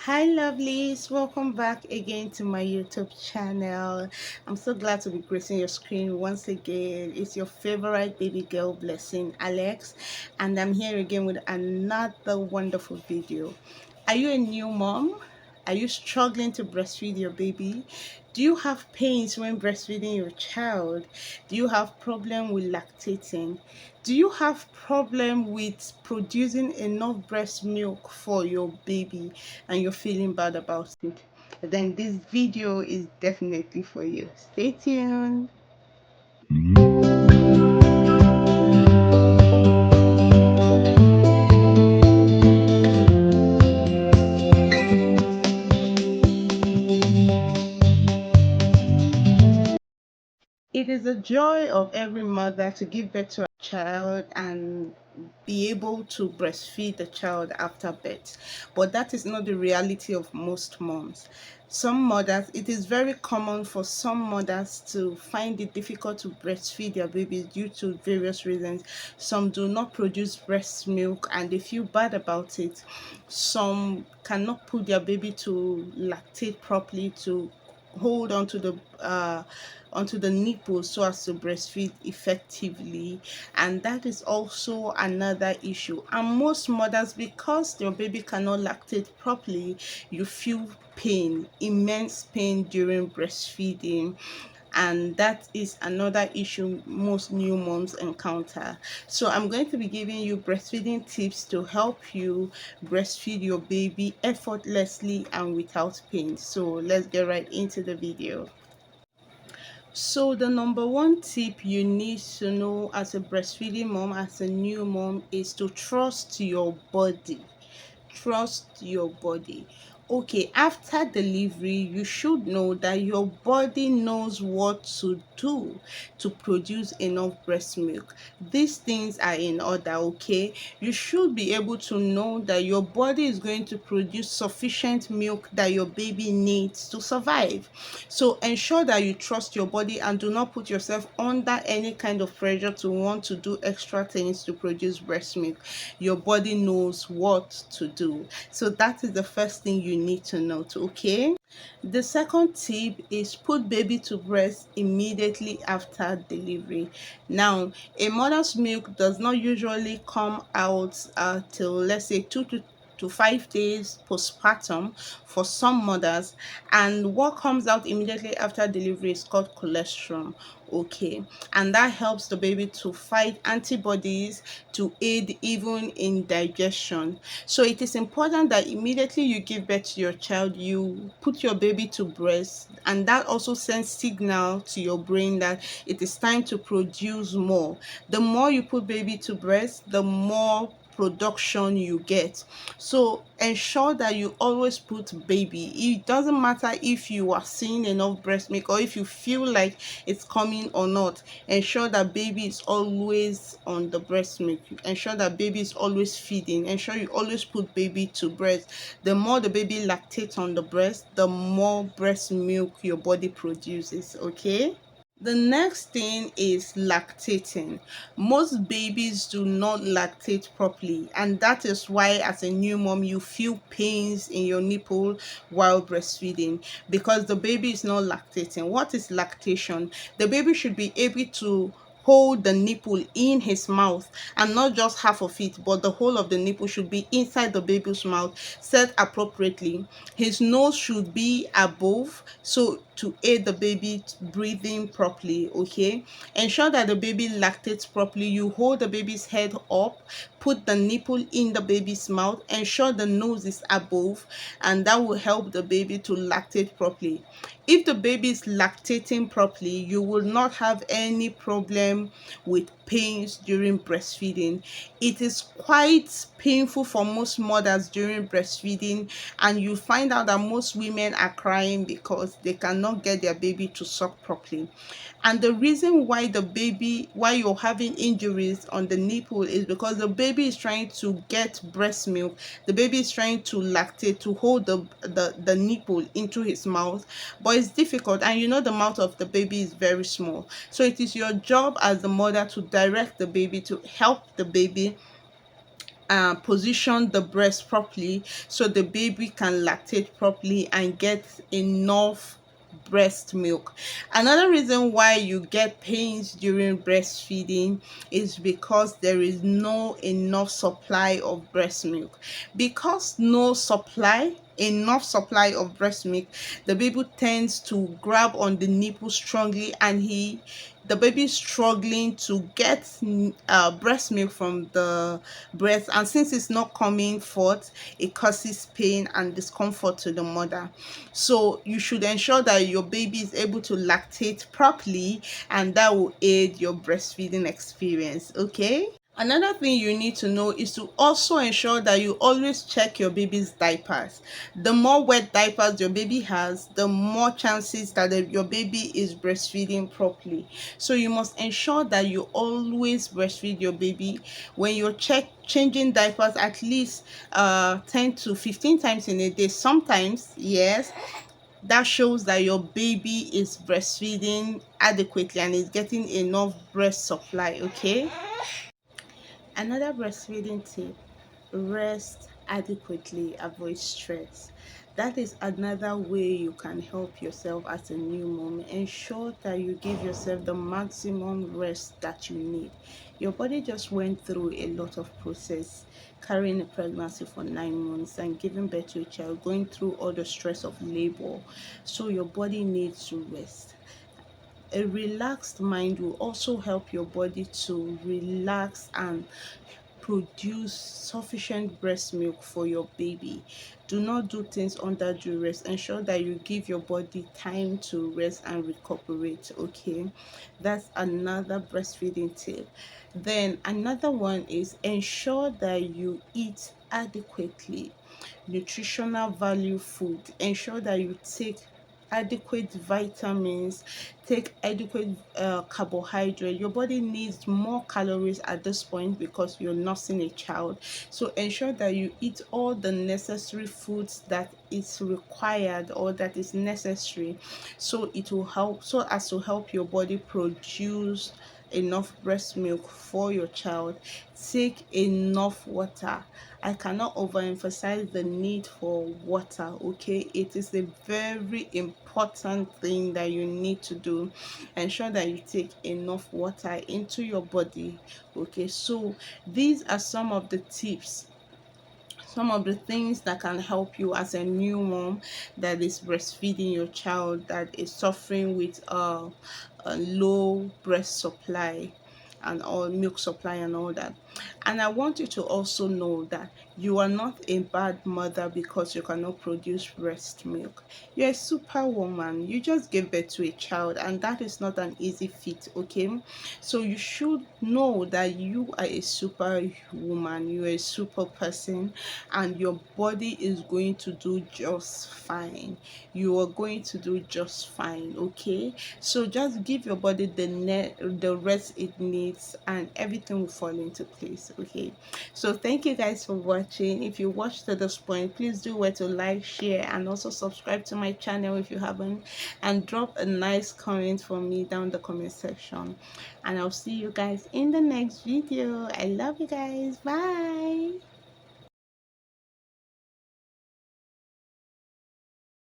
Hi, lovelies. Welcome back again to my YouTube channel. I'm so glad to be gracing your screen once again. It's your favorite baby girl blessing, Alex, and I'm here again with another wonderful video. Are you a new mom? Are you struggling to breastfeed your baby? Do you have pains when breastfeeding your child? Do you have problem with lactating? Do you have problem with producing enough breast milk for your baby and you're feeling bad about it? Then this video is definitely for you. Stay tuned. It is a joy of every mother to give birth to a child and be able to breastfeed the child after birth. But that is not the reality of most moms. Some mothers, it is very common for some mothers to find it difficult to breastfeed their babies due to various reasons. Some do not produce breast milk and they feel bad about it. Some cannot put their baby to lactate properly, to hold onto the nipple so as to breastfeed effectively, and that is also another issue. And most mothers, because your baby cannot lactate properly, you feel pain, immense pain during breastfeeding, and that is another issue most new moms encounter. So I'm going to be giving you breastfeeding tips to help you breastfeed your baby effortlessly and without pain. So let's get right into the video. So the number one tip you need to know as a breastfeeding mom, as a new mom, is to trust your body. Trust your body. Okay, after delivery, you should know that your body knows what to do to produce enough breast milk. These things are in order, okay? You should be able to know that your body is going to produce sufficient milk that your baby needs to survive. So ensure that you trust your body and do not put yourself under any kind of pressure to want to do extra things to produce breast milk. Your body knows what to do. So that is the first thing you need to note, okay? The second tip is put baby to breast immediately after delivery. Now, a mother's milk does not usually come out till, let's say, 2 to 5 days postpartum for some mothers, and what comes out immediately after delivery is called colostrum. Okay, and that helps the baby to fight antibodies to aid even in digestion. So it is important that immediately you give birth to your child, you put your baby to breast, and that also sends signal to your brain that it is time to produce more. The more you put baby to breast, the more production you get. So ensure that you always put baby. It doesn't matter if you are seeing enough breast milk or if you feel like it's coming or not. Ensure that baby is always on the breast milk. Ensure that baby is always feeding. Ensure you always put baby to breast. The more the baby lactates on the breast, the more breast milk your body produces, okay? The next thing is lactating. Most babies do not lactate properly, and that is why, as a new mom, you feel pains in your nipple while breastfeeding because the baby is not lactating. What is lactation? The baby should be able to hold the nipple in his mouth, and not just half of it, but the whole of the nipple should be inside the baby's mouth, set appropriately. His nose should be above, so to aid the baby breathing properly, okay? Ensure that the baby lactates properly. You hold the baby's head up, put the nipple in the baby's mouth, ensure the nose is above, and that will help the baby to lactate properly. If the baby is lactating properly, you will not have any problem with pains during breastfeeding. It is quite painful for most mothers during breastfeeding, and you find out that most women are crying because they cannot get their baby to suck properly. And the reason why you're having injuries on the nipple is because the baby is trying to get breast milk. The baby is trying to lactate, to hold the nipple into his mouth, but it's difficult, and you know the mouth of the baby is very small. So it is your job as the mother to direct the baby, to help the baby position the breast properly so the baby can lactate properly and get enough breast milk. Another reason why you get pains during breastfeeding is because there is no enough supply of breast milk. Because no supply enough supply of breast milk, the baby tends to grab on the nipple strongly, and the baby is struggling to get breast milk from the breast, and since it's not coming forth, it causes pain and discomfort to the mother. So you should ensure that your baby is able to lactate properly, and that will aid your breastfeeding experience. Okay. Another thing you need to know is to also ensure that you always check your baby's diapers. The more wet diapers your baby has, the more chances that your baby is breastfeeding properly. So you must ensure that you always breastfeed your baby. When you're changing diapers at least 10 to 15 times in a day, sometimes, yes, that shows that your baby is breastfeeding adequately and is getting enough breast supply. Okay. Another breastfeeding tip: rest adequately, avoid stress. That is another way you can help yourself as a new mom. Ensure that you give yourself the maximum rest that you need. Your body just went through a lot of process, carrying a pregnancy for 9 months and giving birth to a child, going through all the stress of labor. So your body needs to rest. A relaxed mind will also help your body to relax and produce sufficient breast milk for your baby. Do not do things under duress. Ensure that you give your body time to rest and recuperate. Okay, that's another breastfeeding tip. Then another one is ensure that you eat adequately. Nutritional value food. Ensure that you take adequate vitamins, take adequate carbohydrate. Your body needs more calories at this point because you're nursing a child. So ensure that you eat all the necessary foods that is required or that is necessary, so it will help, so as to help your body produce enough breast milk for your child. Take enough water. I cannot overemphasize the need for water. Okay, it is a very important thing that you need to do. Ensure that you take enough water into your body. Okay, so these are some of the tips, some of the things that can help you as a new mom that is breastfeeding your child that is suffering with a low breast supply and all milk supply and all that. And I want you to also know that you are not a bad mother because you cannot produce breast milk. You're a superwoman. You just gave birth to a child, and that is not an easy feat. Okay, so you should know that you are a superwoman, you're a super person, and your body is going to do just fine. You are going to do just fine. Okay, so just give your body the rest it needs, and everything will fall into place. Okay, so thank you guys for watching. If you watched to this point, please do where to like, share, and also subscribe to my channel if you haven't, and drop a nice comment for me down the comment section, and I'll see you guys in the next video. I love you guys. Bye.